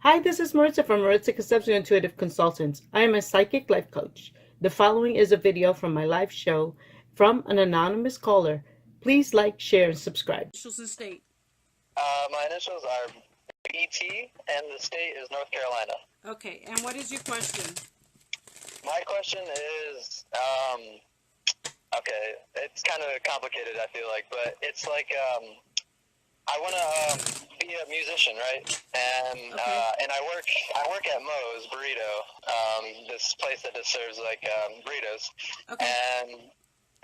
Hi, this is Maritza from Maritza Concepcion Intuitive Consultants. I am a psychic life coach. The following is a video from my live show from an anonymous caller. Please like, share, and subscribe. Initials and state. My initials are BT, and the state is North Carolina. Okay, and what is your question? My question is, okay, it's kind of complicated, I feel like, but it's like, I want to be a musician, right? And Okay. and I work at Moe's Burrito, this place that just serves like burritos, Okay.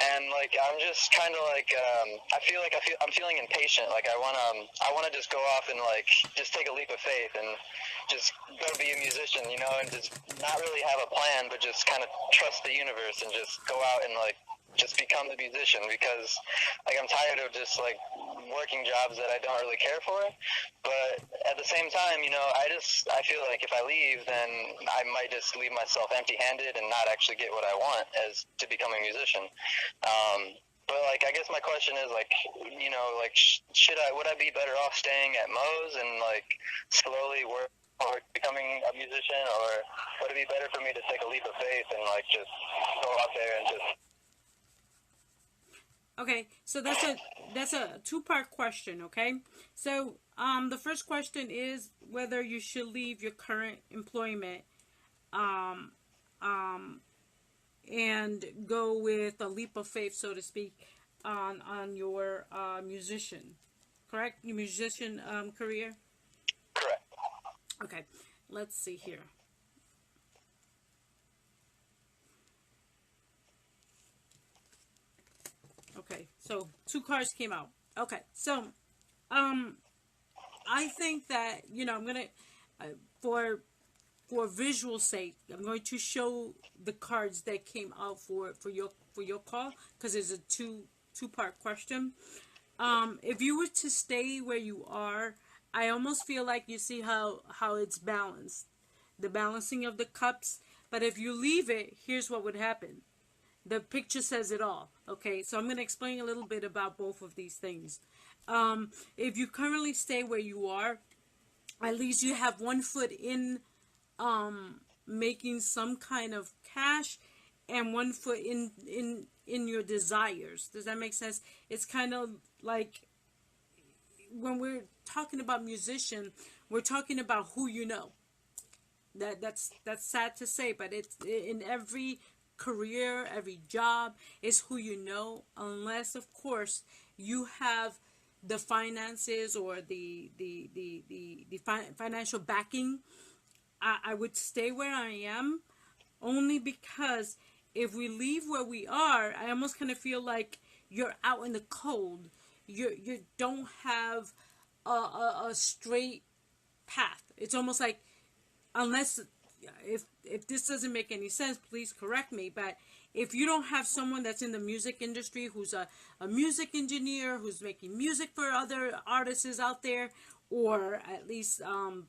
and like I'm just kind of like I'm feeling impatient. Like I want to just go off and like just take a leap of faith and just go be a musician, you know, and just not really have a plan, but just kind of trust the universe and just go out and like just become the musician, because like I'm tired of just like working jobs that I don't really care for. But at the same time, you know, I feel like if I leave, then I might just leave myself empty-handed and not actually get what I want as to become a musician. But like, I guess my question is like, you know, like, would I be better off staying at Moe's and like slowly work or becoming a musician, or would it be better for me to take a leap of faith and like just go out there and just... Okay, so that's a two-part question, okay? So, the first question is whether you should leave your current employment um um and go with a leap of faith, so to speak, on your musician, correct? Your musician career. Correct. Okay, let's see here. Okay, so two cards came out. Okay, so um, I think that I'm gonna uh, for visual sake, I'm going to show the cards that came out for your call, because it's a two-part question. If you were to stay where you are, I almost feel like you see how it's balanced, the balancing of the cups. But if you leave it, here's what would happen. The picture says it all. Okay, so I'm going to explain a little bit about both of these things. If you currently stay where you are, at least you have one foot in making some kind of cash, and one foot in your desires. Does that make sense? It's kind of like when we're talking about musician, we're talking about who you know. That's sad to say, but it's in every career, every job is who you know, unless of course you have the finances or the financial backing. I would stay where I am, only because if we leave where we are, I almost kind of feel like you're out in the cold. You don't have a straight path. It's almost like, unless if this doesn't make any sense, please correct me, but if you don't have someone that's in the music industry who's a music engineer who's making music for other artists out there, or at least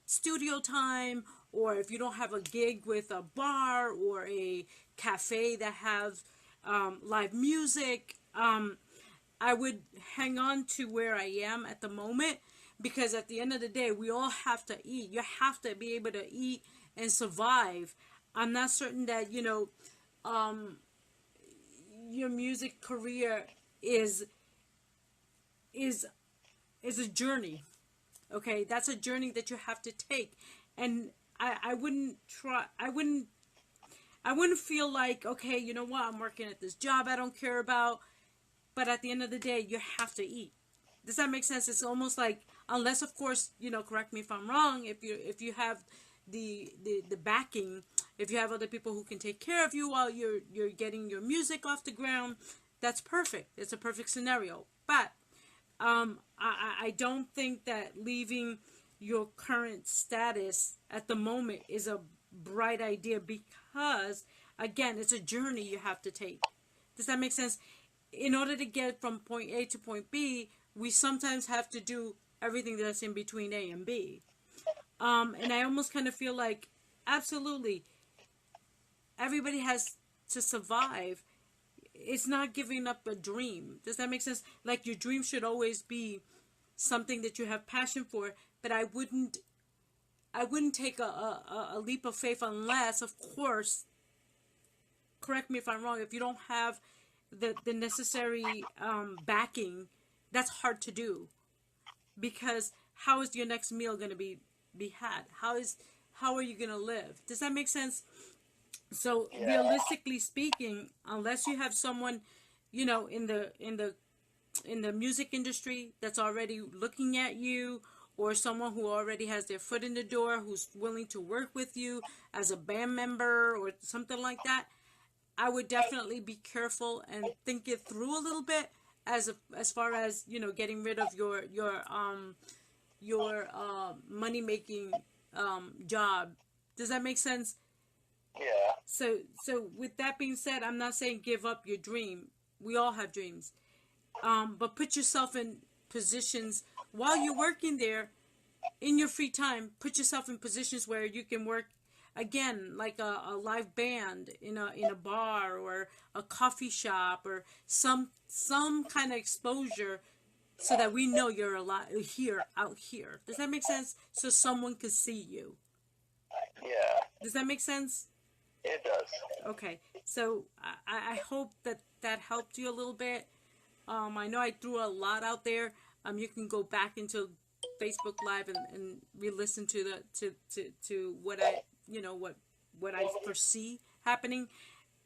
studio time, or if you don't have a gig with a bar or a cafe that have live music, I would hang on to where I am at the moment, because at the end of the day, we all have to eat. You have to be able to eat and survive. I'm not certain that um, your music career is is is a journey. Okay, that's a journey that you have to take, and I wouldn't try. I wouldn't feel like, okay, you know what? I'm working at this job I don't care about, but at the end of the day, you have to eat. Does that make sense? It's almost like, unless of course, correct me if I'm wrong, if you have the backing, if you have other people who can take care of you while you're getting your music off the ground, that's perfect. It's a perfect scenario. But I don't think that leaving your current status at the moment is a bright idea, because again, it's a journey you have to take. Does that make sense? In order to get from point A to point B, we sometimes have to do everything that's in between A and B. And I almost kind of feel like, absolutely, everybody has to survive. It's not giving up a dream. Does that make sense? Like, your dream should always be something that you have passion for, but I wouldn't take a leap of faith unless, of course, correct me if I'm wrong, if you don't have the necessary backing, that's hard to do, because how is your next meal going to be had? How are you going to live? Does that make sense? So Yeah. realistically speaking, unless you have someone, in the music industry that's already looking at you, or someone who already has their foot in the door, who's willing to work with you as a band member or something like that, I would definitely be careful and think it through a little bit, as far as getting rid of your money making job. Does that make sense? Yeah. So with that being said, I'm not saying give up your dream. We all have dreams, but put yourself in positions while you're working there, in your free time. Put yourself in positions where you can work again, like a live band in a bar or a coffee shop, or some kind of exposure, so that we know you're alive here, out here. Does that make sense? So someone can see you. Yeah. Does that make sense? It does. Okay, so I hope that helped you a little bit. I know I threw a lot out there. You can go back into Facebook Live and re-listen to to what I what I foresee happening.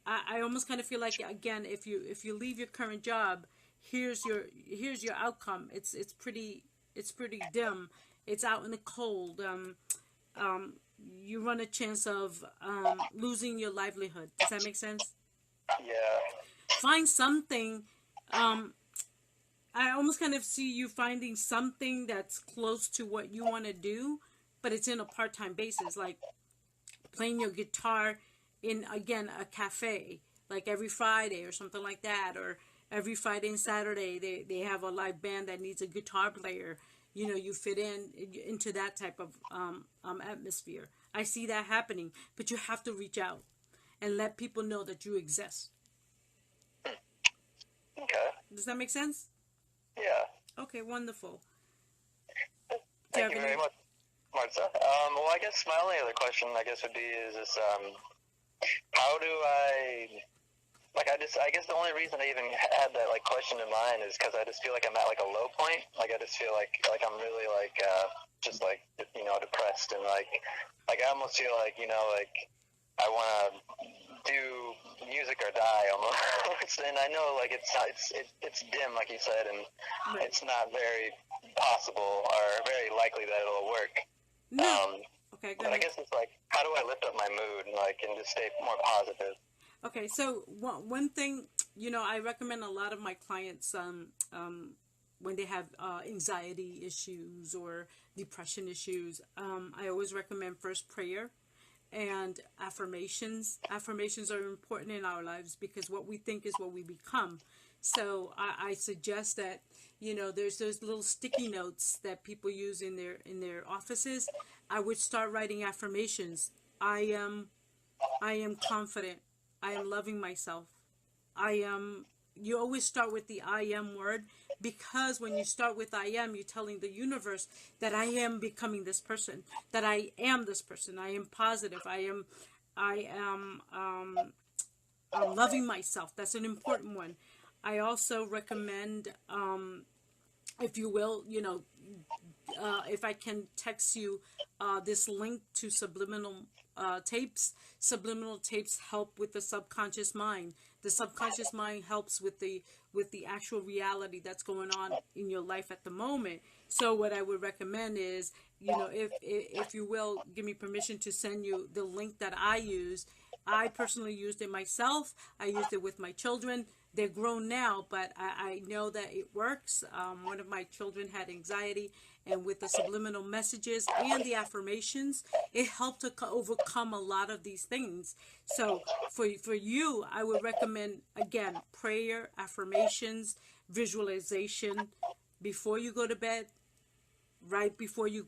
I almost kind of feel like, again, if you leave your current job, here's your outcome. It's pretty dim. It's out in the cold. Um, you run a chance of losing your livelihood. Does that make sense? Yeah. Find something. Um, I almost kind of see you finding something that's close to what you want to do, but it's in a part-time basis, like playing your guitar in, again, a cafe, like every Friday or something like that, or every Friday and Saturday they have a live band that needs a guitar player. You fit into that type of atmosphere. I see that happening, but you have to reach out and let people know that you exist. Okay. Does that make sense? Yeah. Okay, wonderful. Do you Thank have you any? very much, Maritza. Well, I guess my only other question, I guess, would be is this, how do I, like, I guess the only reason I even had that, like, question in mind is because I just feel like I'm at, like, a low point. Like, I just feel like I'm really, like, just, like, depressed, and, like, I almost feel like, like, I want to do music or die almost. And I know, like, it's dim, like you said, and Right. it's not very possible or very likely that it'll work. No. Okay, go But I ahead. guess it's like, how do I lift up my mood, like, and just stay more positive? Okay, so one thing, I recommend a lot of my clients, when they have anxiety issues or depression issues, I always recommend first prayer and affirmations. Affirmations are important in our lives, because what we think is what we become. So I suggest that, there's those little sticky notes that people use in their offices. I would start writing affirmations. I am confident. I am loving myself. I am. You always start with the I am word, because when you start with I am, you're telling the universe that I am becoming this person, that I am this person. I am positive. I'm loving myself. That's an important one. I also recommend, if you will, if I can text you this link to subliminal tapes. Subliminal tapes help with the subconscious mind. The subconscious mind helps with the actual reality that's going on in your life at the moment. So what I would recommend is, if you will give me permission to send you the link that I use. I personally used it myself. I used it with my children. They're grown now, but I know that it works. One of my children had anxiety, and with the subliminal messages and the affirmations, it helped to overcome a lot of these things. So for you, I would recommend, again, prayer, affirmations, visualization before you go to bed. Right before you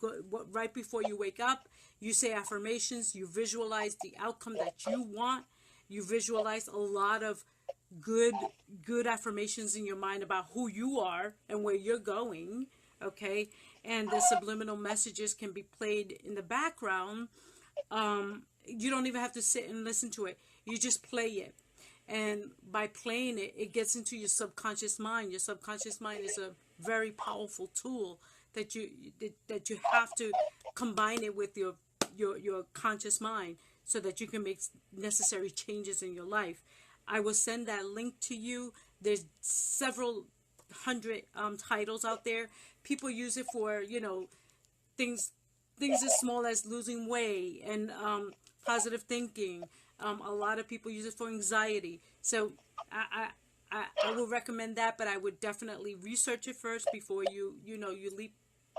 wake up, you say affirmations. You visualize the outcome that you want. You visualize a lot of good good affirmations in your mind about who you are and where you're going. Okay, and the subliminal messages can be played in the background. You don't even have to sit and listen to it. You just play it. And by playing it, it gets into your subconscious mind. Your subconscious mind is a very powerful tool that you have to combine it with your conscious mind so that you can make necessary changes in your life. I will send that link to you. There's several hundred titles out there. People use it for, things as small as losing weight and positive thinking. A lot of people use it for anxiety. So I will recommend that, but I would definitely research it first before you leap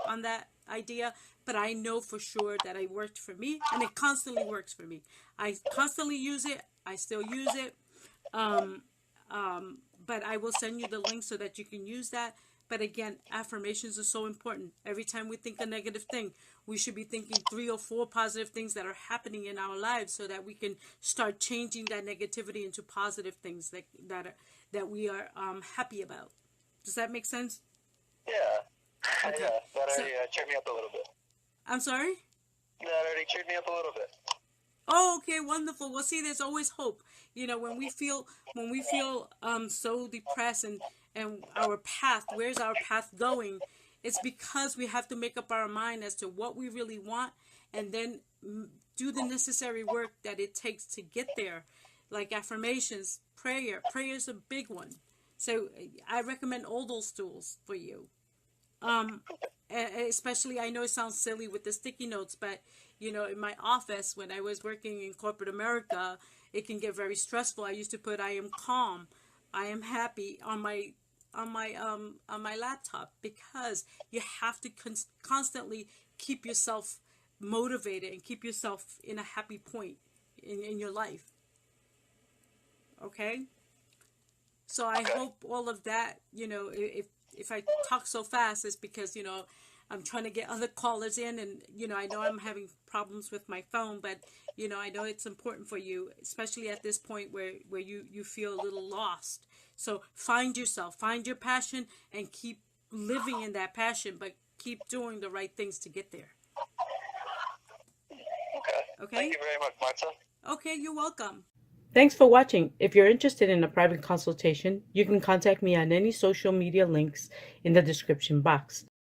on that idea. But I know for sure that it worked for me, and it constantly works for me. I constantly use it. I still use it. But I will send you the link so that you can use that. But again, affirmations are so important. Every time we think a negative thing, we should be thinking 3 or 4 positive things that are happening in our lives so that we can start changing that negativity into positive things that we are happy about. Does that make sense? Yeah. Okay. Yeah, that already cheered me up a little bit. I'm sorry? That already cheered me up a little bit. Oh, okay, wonderful. Well, see, there's always hope. When we feel so depressed and our path, where's our path going? It's because we have to make up our mind as to what we really want, and then do the necessary work that it takes to get there, like affirmations, prayer. Prayer is a big one. So I recommend all those tools for you. Especially, I know it sounds silly with the sticky notes, but in my office when I was working in corporate America, it can get very stressful. I used to put "I am calm," "I am happy" on my laptop, because you have to constantly keep yourself motivated and keep yourself in a happy point in your life. Okay? So I hope all of that, if I talk so fast, it's because, I'm trying to get other callers in, and, I know I'm having problems with my phone, but, I know it's important for you, especially at this point where you feel a little lost. So find yourself, find your passion, and keep living in that passion, but keep doing the right things to get there. Okay? Thank you very much, Maritza. Okay, you're welcome. Thanks for watching. If you're interested in a private consultation, you can contact me on any social media links in the description box.